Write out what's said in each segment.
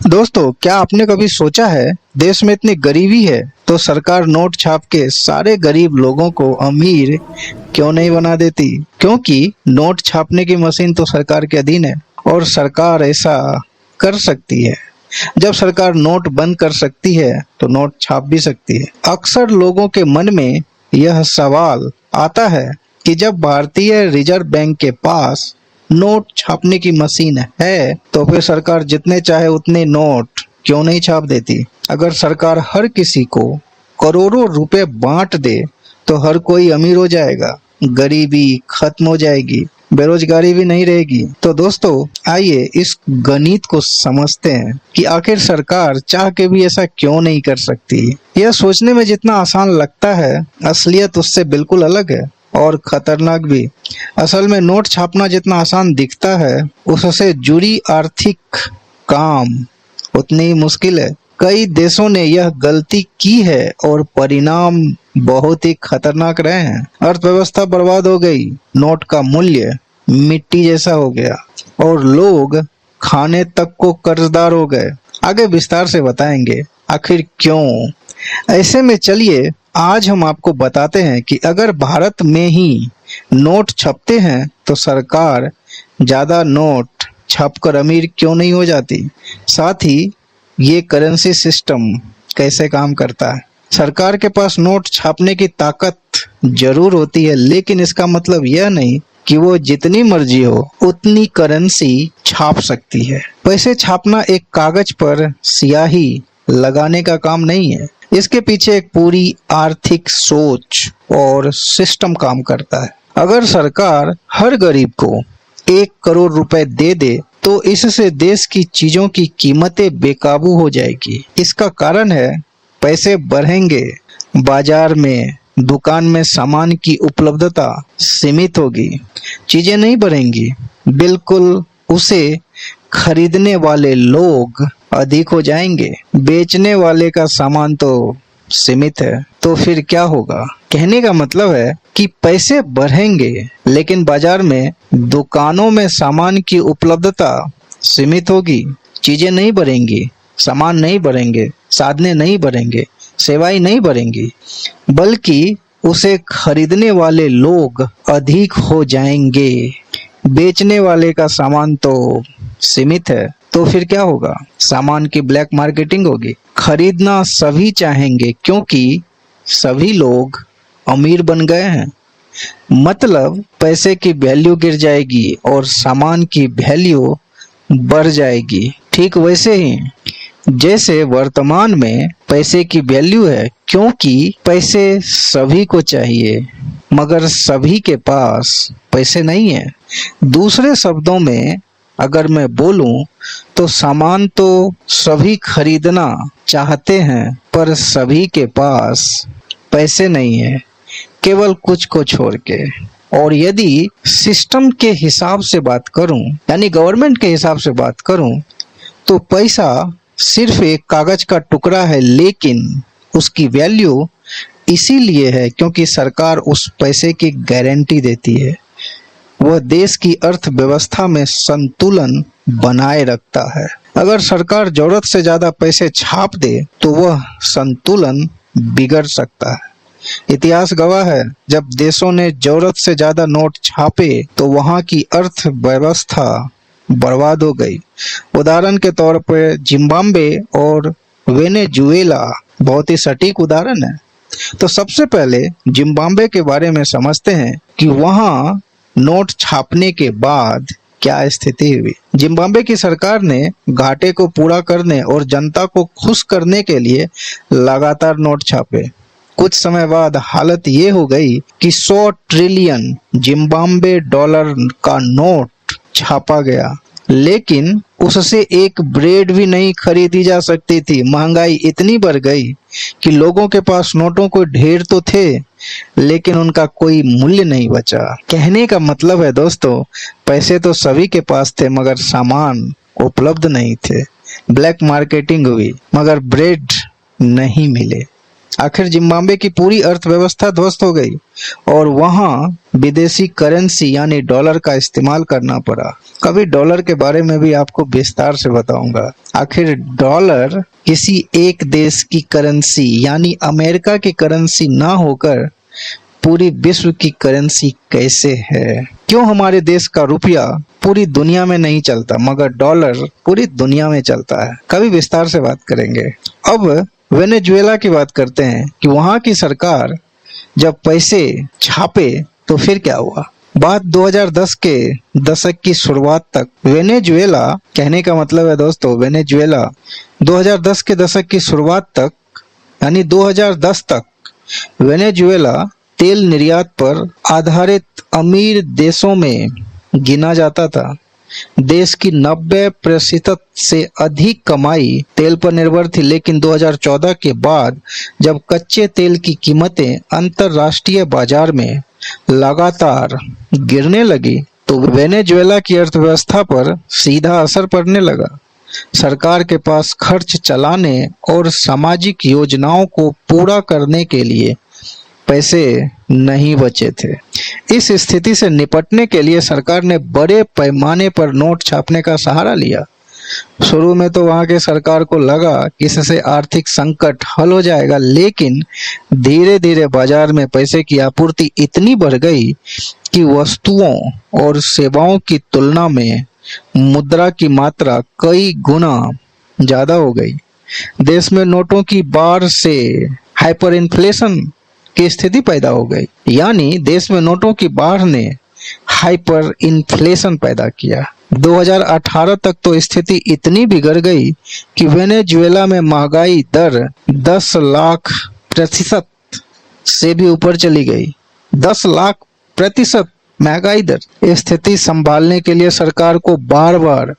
दोस्तों, क्या आपने कभी सोचा है देश में इतनी गरीबी है तो सरकार नोट छाप के सारे गरीब लोगों को अमीर क्यों नहीं बना देती? क्योंकि नोट छापने की मशीन तो सरकार के अधीन है और सरकार ऐसा कर सकती है। जब सरकार नोट बंद कर सकती है तो नोट छाप भी सकती है। अक्सर लोगों के मन में यह सवाल आता है कि जब भारतीय रिजर्व बैंक के पास नोट छापने की मशीन है तो फिर सरकार जितने चाहे उतने नोट क्यों नहीं छाप देती? अगर सरकार हर किसी को करोड़ों रुपए बांट दे तो हर कोई अमीर हो जाएगा, गरीबी खत्म हो जाएगी, बेरोजगारी भी नहीं रहेगी। तो दोस्तों, आइए इस गणित को समझते हैं कि आखिर सरकार चाह के भी ऐसा क्यों नहीं कर सकती। यह सोचने में जितना आसान लगता है, असलियत उससे बिल्कुल अलग है और खतरनाक भी। असल में नोट छापना जितना आसान दिखता है, उससे जुड़ी आर्थिक काम उतनी ही मुश्किल है। कई देशों ने यह गलती की है और परिणाम बहुत ही खतरनाक रहे हैं। अर्थव्यवस्था बर्बाद हो गई, नोट का मूल्य मिट्टी जैसा हो गया और लोग खाने तक को कर्जदार हो गए। आगे विस्तार से बताएंगे आखिर क्यों। ऐसे में चलिए आज हम आपको बताते हैं कि अगर भारत में ही नोट छपते हैं तो सरकार ज्यादा नोट छापकर अमीर क्यों नहीं हो जाती। साथ ही ये करेंसी सिस्टम कैसे काम करता है। सरकार के पास नोट छापने की ताकत जरूर होती है, लेकिन इसका मतलब यह नहीं कि वो जितनी मर्जी हो उतनी करेंसी छाप सकती है। पैसे छापना एक कागज पर स्याही लगाने का काम नहीं है। इसके पीछे एक पूरी आर्थिक सोच और सिस्टम काम करता है। अगर सरकार हर गरीब को 1 करोड़ रुपए दे दे तो इससे देश की चीजों की कीमतें बेकाबू हो जाएगी। इसका कारण है पैसे बढ़ेंगे, बाजार में दुकान में सामान की उपलब्धता सीमित होगी, चीजें नहीं बढ़ेंगी, बिल्कुल उसे खरीदने वाले लोग अधिक हो जाएंगे, बेचने वाले का सामान तो सीमित है। तो फिर क्या होगा? कहने का मतलब है कि पैसे बढ़ेंगे लेकिन बाजार में दुकानों में सामान की उपलब्धता सीमित होगी, चीजें नहीं बढ़ेंगी, सामान नहीं बढ़ेंगे, साधने नहीं बढ़ेंगे, सेवाएं नहीं बढ़ेंगी, बल्कि उसे खरीदने वाले लोग अधिक हो जाएंगे। बेचने वाले का सामान तो सीमित है। तो फिर क्या होगा? सामान की ब्लैक मार्केटिंग होगी। खरीदना सभी चाहेंगे क्योंकि सभी लोग अमीर बन गए हैं। मतलब पैसे की वैल्यू गिर जाएगी और सामान की वैल्यू बढ़ जाएगी। ठीक वैसे ही जैसे वर्तमान में पैसे की वैल्यू है क्योंकि पैसे सभी को चाहिए मगर सभी के पास पैसे नहीं है। दूसरे शब्दों में अगर मैं बोलूं तो सामान तो सभी खरीदना चाहते हैं पर सभी के पास पैसे नहीं है, केवल कुछ को छोड़ के। और यदि सिस्टम के हिसाब से बात करूं, यानी गवर्नमेंट के हिसाब से बात करूं, तो पैसा सिर्फ एक कागज का टुकड़ा है, लेकिन उसकी वैल्यू इसीलिए है क्योंकि सरकार उस पैसे की गारंटी देती है। वह देश की अर्थव्यवस्था में संतुलन बनाए रखता है। अगर सरकार जरूरत से ज्यादा पैसे छाप दे तो वह संतुलन बिगड़ सकता है। इतिहास गवाह है, जब देशों ने जरूरत से ज्यादा नोट छापे तो वहां की अर्थव्यवस्था बर्बाद हो गई। उदाहरण के तौर पर जिम्बाब्वे और वेनेजुएला बहुत ही सटीक उदाहरण है। तो सबसे पहले जिम्बाब्वे के बारे में समझते हैं कि वहां नोट छापने के बाद क्या स्थिति हुई। जिम्बाब्वे की सरकार ने घाटे को पूरा करने और जनता को खुश करने के लिए लगातार नोट छापे। कुछ समय बाद हालत ये हो गई कि 100 ट्रिलियन जिम्बाब्वे डॉलर का नोट छापा गया, लेकिन उससे एक ब्रेड भी नहीं खरीदी जा सकती थी। महंगाई इतनी बढ़ गई कि लोगों के पास नोटों को ढेर तो थे लेकिन उनका कोई मूल्य नहीं बचा। कहने का मतलब है दोस्तों, पैसे तो सभी के पास थे मगर सामान उपलब्ध नहीं थे। ब्लैक मार्केटिंग हुई मगर ब्रेड नहीं मिले। आखिर जिम्बाब्वे की पूरी अर्थव्यवस्था ध्वस्त हो गई और वहां विदेशी करेंसी यानी डॉलर का इस्तेमाल करना पड़ा। कभी डॉलर के बारे में भी आपको विस्तार से बताऊंगा। आखिर डॉलर किसी एक देश की करेंसी यानी अमेरिका की करेंसी ना होकर पूरी विश्व की करेंसी कैसे है? क्यों हमारे देश का रुपया पूरी दुनिया में नहीं चलता मगर डॉलर पूरी दुनिया में चलता है? कभी विस्तार से बात करेंगे। अब वेनेजुएला की बात करते हैं कि वहां की सरकार जब पैसे छापे तो फिर क्या हुआ। बात 2010 के दशक की शुरुआत तक वेनेजुएला, कहने का मतलब है दोस्तों वेनेजुएला 2010 के दशक की शुरुआत तक यानी 2010 तक वेनेजुएला तेल निर्यात पर आधारित अमीर देशों में गिना जाता था। देश की 90% से अधिक कमाई तेल पर निर्भर थी, लेकिन 2014 के बाद जब कच्चे तेल की कीमतें अंतर्राष्ट्रीय बाजार में लगातार गिरने लगी तो वेनेजुएला की अर्थव्यवस्था पर सीधा असर पड़ने लगा। सरकार के पास खर्च चलाने और सामाजिक योजनाओं को पूरा करने के लिए पैसे नहीं बचे थे। इस स्थिति से निपटने के लिए सरकार ने बड़े पैमाने पर नोट छापने का सहारा लिया। शुरू में तो वहां के सरकार को लगा कि इससे आर्थिक संकट हल हो जाएगा, लेकिन धीरे धीरे बाजार में पैसे की आपूर्ति इतनी बढ़ गई कि वस्तुओं और सेवाओं की तुलना में मुद्रा की मात्रा कई गुना ज्यादा हो गई। देश में नोटों की बाढ़ से हाइपर इन्फ्लेशन की स्थिति पैदा हो गई, यानी देश में नोटों की बाढ़ ने हाइपर इन्फ्लेशन पैदा किया। 2018 तक तो स्थिति इतनी बिगड़ गई कि वेनेजुएला में महंगाई दर 10 लाख प्रतिशत से भी ऊपर चली गई। 10 लाख प्रतिशत महंगाई दर। स्थिति संभालने के लिए सरकार को बार बार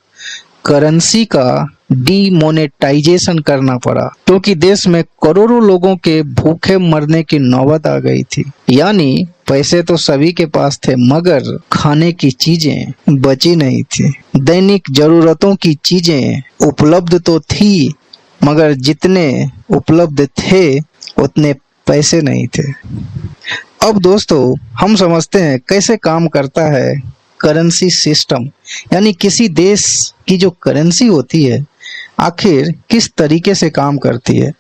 करेंसी का डीमोनेटाइजेशन करना पड़ा, क्योंकि देश में करोड़ों लोगों के भूखे मरने की नौबत आ गई थी। यानी पैसे तो सभी के पास थे मगर खाने की चीजें बची नहीं थी। दैनिक जरूरतों की चीजें उपलब्ध तो थी मगर जितने उपलब्ध थे उतने पैसे नहीं थे। अब दोस्तों हम समझते हैं कैसे काम करता है करेंसी सिस्टम, यानी किसी देश की जो करेंसी होती है आखिर किस तरीके से काम करती है।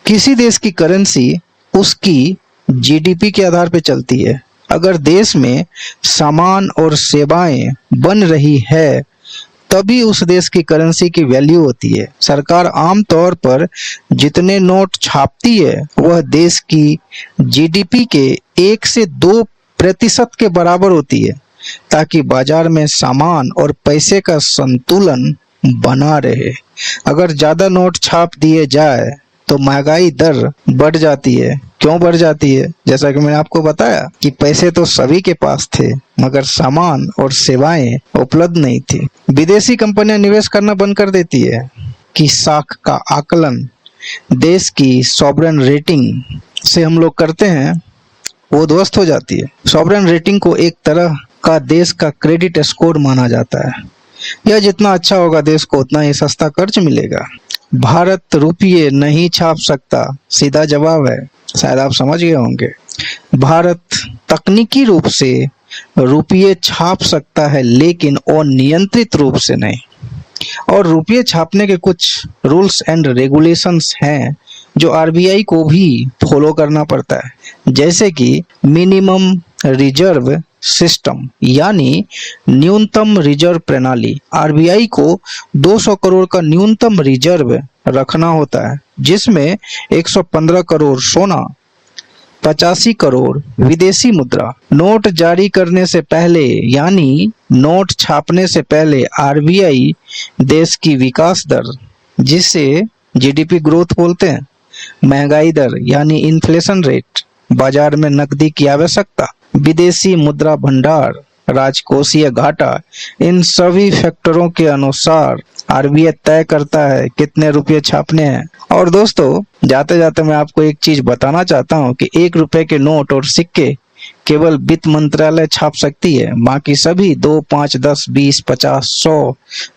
किसी देश की करेंसी उसकी जीडीपी के आधार पर चलती है। अगर देश में सामान और सेवाएं बन रही है तभी उस देश की करेंसी की वैल्यू होती है। सरकार आमतौर पर जितने नोट छापती है वह देश की जीडीपी के 1 से 2% के बराबर होती है, ताकि बाजार में सामान और पैसे का संतुलन बना रहे। अगर ज्यादा नोट छाप दिए जाए तो महंगाई दर बढ़ जाती है। क्यों बढ़ जाती है? जैसा कि मैंने आपको बताया कि पैसे तो सभी के पास थे मगर सामान और सेवाएं उपलब्ध नहीं थी। विदेशी कंपनियां निवेश करना बंद कर देती है कि साख का आकलन देश की सॉवरेन रेटिंग से हम लोग करते हैं वो ध्वस्त हो जाती है। सॉवरेन रेटिंग को एक तरह का देश का क्रेडिट स्कोर माना जाता है। यह जितना अच्छा होगा देश को उतना ही सस्ता कर्ज मिलेगा। भारत रुपये नहीं छाप सकता, सीधा जवाब है। शायद आप समझ गए होंगे। भारत तकनीकी रूप से रुपये छाप सकता है लेकिन अनियंत्रित रूप से नहीं। और रुपये छापने के कुछ रूल्स एंड रेगुलेशंस हैं जो आरबीआई को भी फॉलो करना पड़ता है, जैसे कि मिनिमम रिजर्व सिस्टम यानी न्यूनतम रिजर्व प्रणाली। आरबीआई को 200 करोड़ का न्यूनतम रिजर्व रखना होता है, जिसमें 115 करोड़ सोना, 85 करोड़ विदेशी मुद्रा। नोट जारी करने से पहले यानी नोट छापने से पहले आरबीआई देश की विकास दर, जिसे जीडीपी ग्रोथ बोलते हैं, महंगाई दर यानी इन्फ्लेशन रेट, बाजार में नकदी की आवश्यकता, विदेशी मुद्रा भंडार, राजकोषीय घाटा, इन सभी फैक्टरों के अनुसार आरबीआई तय करता है कितने रुपए छापने हैं। और दोस्तों जाते जाते मैं आपको एक चीज बताना चाहता हूँ कि 1 रुपए के नोट और सिक्के केवल वित्त मंत्रालय छाप सकती है, बाकी सभी 2, 5, 10, 20, 50, 100,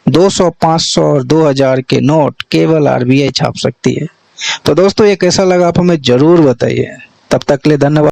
200, 500 और 2000 के नोट केवल आरबीआई छाप सकती है। तो दोस्तों ये कैसा लगा आप हमें जरूर बताइए। तब तक के लिए धन्यवाद।